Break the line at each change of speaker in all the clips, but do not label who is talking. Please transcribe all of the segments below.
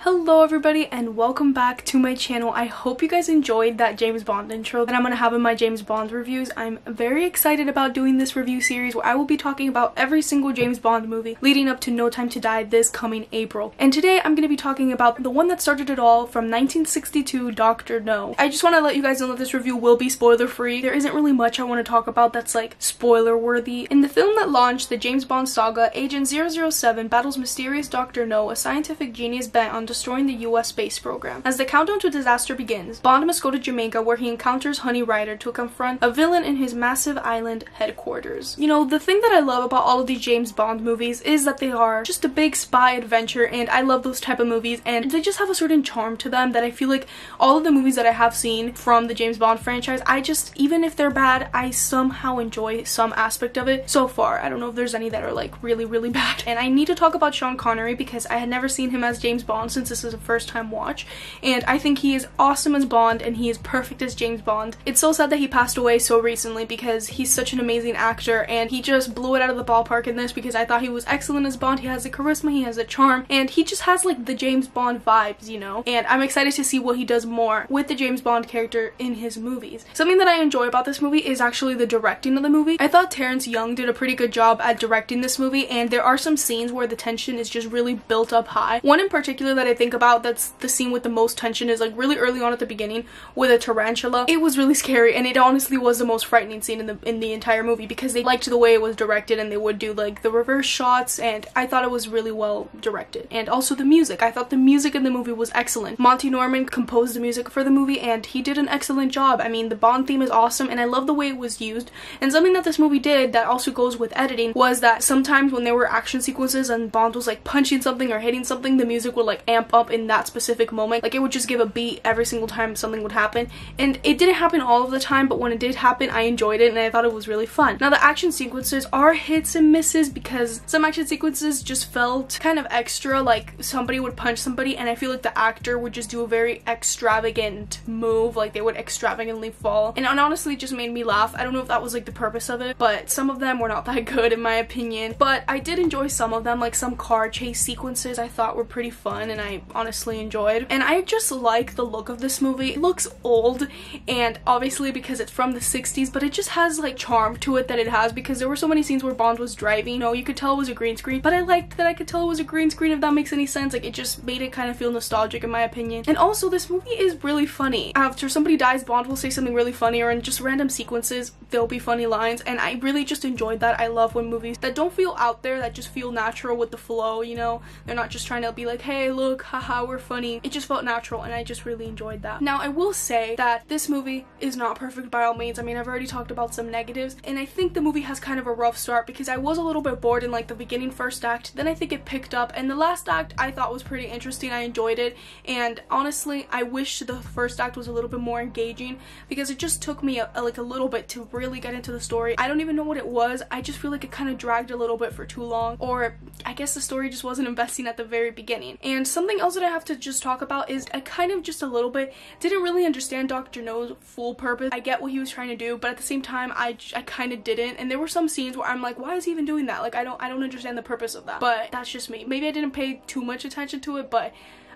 Hello everybody and welcome back to my channel. I hope you guys enjoyed that James Bond intro that I'm going to have in my James Bond reviews. I'm very excited about doing this review series where I will be talking about every single James Bond movie leading up to No Time to Die this coming April. And today I'm going to be talking about the one that started it all from 1962, Dr. No. I just want to let you guys know that this review will be spoiler free. There isn't really much I want to talk about that's like spoiler worthy. In the film that launched the James Bond saga, Agent 007 battles mysterious Dr. No, a scientific genius bent on destroying the US space program. As the countdown to disaster begins, Bond must go to Jamaica where he encounters Honey Rider to confront a villain in his massive island headquarters. You know, the thing that I love about all of these James Bond movies is that they are just a big spy adventure, and I love those type of movies, and they just have a certain charm to them that I feel like all of the movies that I have seen from the James Bond franchise, I just, even if they're bad, I somehow enjoy some aspect of it so far. I don't know if there's any that are like really bad. And I need to talk about Sean Connery because I had never seen him as James Bond since this is a first time watch, and I think he is awesome as Bond and he is perfect as James Bond. It's so sad that he passed away so recently because he's such an amazing actor and he just blew it out of the ballpark in this because I thought he was excellent as Bond. He has the charisma, he has the charm, and he just has like the James Bond vibes, you know, and I'm excited to see what he does more with the James Bond character in his movies. Something that I enjoy about this movie is actually the directing of the movie. I thought Terence did a pretty good job at directing this movie, and there are some scenes where the tension is just really built up high. One in particular that I think about that's the scene with the most tension is like really early on at the beginning with a tarantula. It was really scary, and it honestly was the most frightening scene in the entire movie because they liked the way it was directed, and they would do like the reverse shots, and I thought it was really well directed. And also the music. I thought the music in the movie was excellent. Monty Norman composed the music for the movie and he did an excellent job. I mean, the Bond theme is awesome and I love the way it was used. And something that this movie did that also goes with editing was that sometimes when there were action sequences and Bond was like punching something or hitting something, the music would like amp up in that specific moment. Like it would just give a beat every single time something would happen, and it didn't happen all of the time, but when it did happen I enjoyed it and I thought it was really fun. Now the action sequences are hits and misses because some action sequences just felt kind of extra, like somebody would punch somebody and I feel like the actor would just do a very extravagant move, like they would extravagantly fall, and it honestly just made me laugh. I don't know if that was like the purpose of it, but some of them were not that good in my opinion, but I did enjoy some of them. Like some car chase sequences I thought were pretty fun and I honestly enjoyed. And I just like the look of this movie. It looks old, and obviously because it's from the 60s, but it just has like charm to it that it has, because there were so many scenes where Bond was driving, you know, you could tell it was a green screen, but I liked that I could tell it was a green screen, if that makes any sense. Like it just made it kind of feel nostalgic in my opinion. And also this movie is really funny. After somebody dies, Bond will say something really funny, or in just random sequences there'll be funny lines, and I really just enjoyed that. I love when movies that don't feel out there, that just feel natural with the flow, you know, they're not just trying to be like, hey look, haha, we're funny. It just felt natural and I just really enjoyed that. Now I will say that this movie is not perfect by all means. I mean, I've already talked about some negatives, and I think the movie has kind of a rough start because I was a little bit bored in like the beginning first act, then I think it picked up, and the last act I thought was pretty interesting. I enjoyed it, and honestly I wish the first act was a little bit more engaging because it just took me like a little bit to really get into the story. I don't even know what it was. I just feel like it kind of dragged a little bit for too long, or I guess the story just wasn't investing at the very beginning. And something else that I have to just talk about is I kind of just a little bit didn't really understand Dr. No's full purpose. I get what he was trying to do, but at the same time I kind of didn't, and there were some scenes where I'm like, why is he even doing that? Like I don't understand the purpose of that. But that's just me. Maybe I didn't pay too much attention to it, but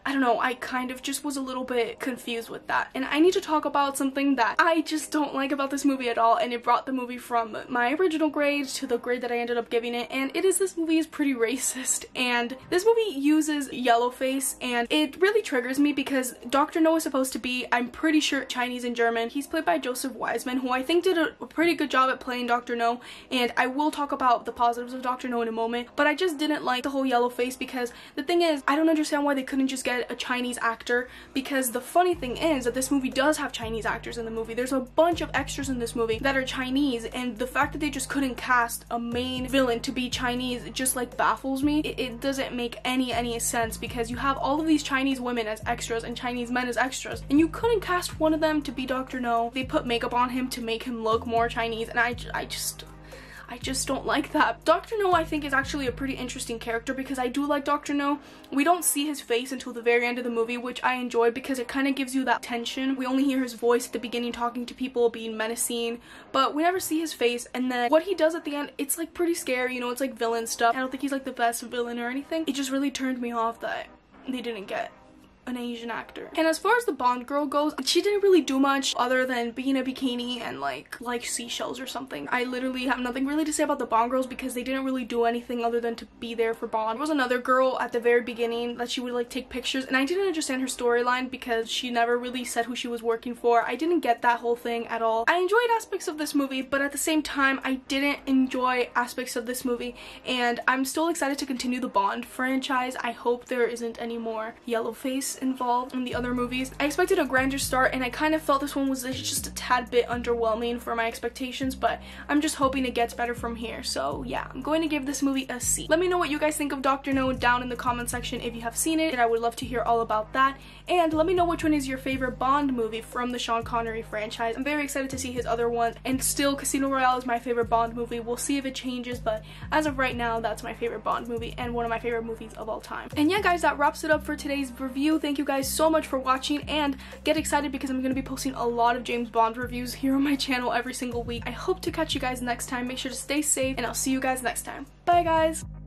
I don't know, I kind of just was a little bit confused with that. And I need to talk about something that I just don't like about this movie at all, and it brought the movie from my original grade to the grade that I ended up giving it, and it is this movie is pretty racist. And this movie uses yellowface, and it really triggers me because Dr. No is supposed to be, I'm pretty sure, Chinese and German. He's played by Joseph Wiseman, who I think did a pretty good job at playing Dr. No, and I will talk about the positives of Dr. No in a moment, but I just didn't like the whole yellow face because the thing is, I don't understand why they couldn't just get a Chinese actor, because the funny thing is that this movie does have Chinese actors in the movie. There's a bunch of extras in this movie that are Chinese, and the fact that they just couldn't cast a main villain to be Chinese just like baffles me. It doesn't make any sense because you have all of these Chinese women as extras and Chinese men as extras, and you couldn't cast one of them to be Dr. No. They put makeup on him to make him look more Chinese, and I just don't like that. Dr. No I think is actually a pretty interesting character because I do like Dr. No. We don't see his face until the very end of the movie, which I enjoyed because it kind of gives you that tension. We only hear his voice at the beginning talking to people, being menacing, but we never see his face, and then what he does at the end, it's like pretty scary, you know, it's like villain stuff. I don't think he's like the best villain or anything. It just really turned me off that they didn't get an Asian actor. And as far as the Bond girl goes, she didn't really do much other than be in a bikini and like seashells or something. I literally have nothing really to say about the Bond girls because they didn't really do anything other than to be there for Bond. There was another girl at the very beginning that she would like take pictures, and I didn't understand her storyline because she never really said who she was working for. I didn't get that whole thing at all. I enjoyed aspects of this movie, but at the same time I didn't enjoy aspects of this movie, and I'm still excited to continue the Bond franchise. I hope there isn't any more yellowface involved in the other movies. I expected a grander start, and I kind of felt this one was just a tad bit underwhelming for my expectations, but I'm just hoping it gets better from here. So yeah, I'm going to give this movie a C. Let me know what you guys think of Dr. No down in the comment section if you have seen it, and I would love to hear all about that. And let me know which one is your favorite Bond movie from the Sean Connery franchise. I'm very excited to see his other ones, and still Casino Royale is my favorite Bond movie. We'll see if it changes, but as of right now, that's my favorite Bond movie and one of my favorite movies of all time. And yeah guys, that wraps it up for today's review. Thank you guys so much for watching, and get excited because I'm going to be posting a lot of James Bond reviews here on my channel every single week. I hope to catch you guys next time. Make sure to stay safe, and I'll see you guys next time. Bye guys!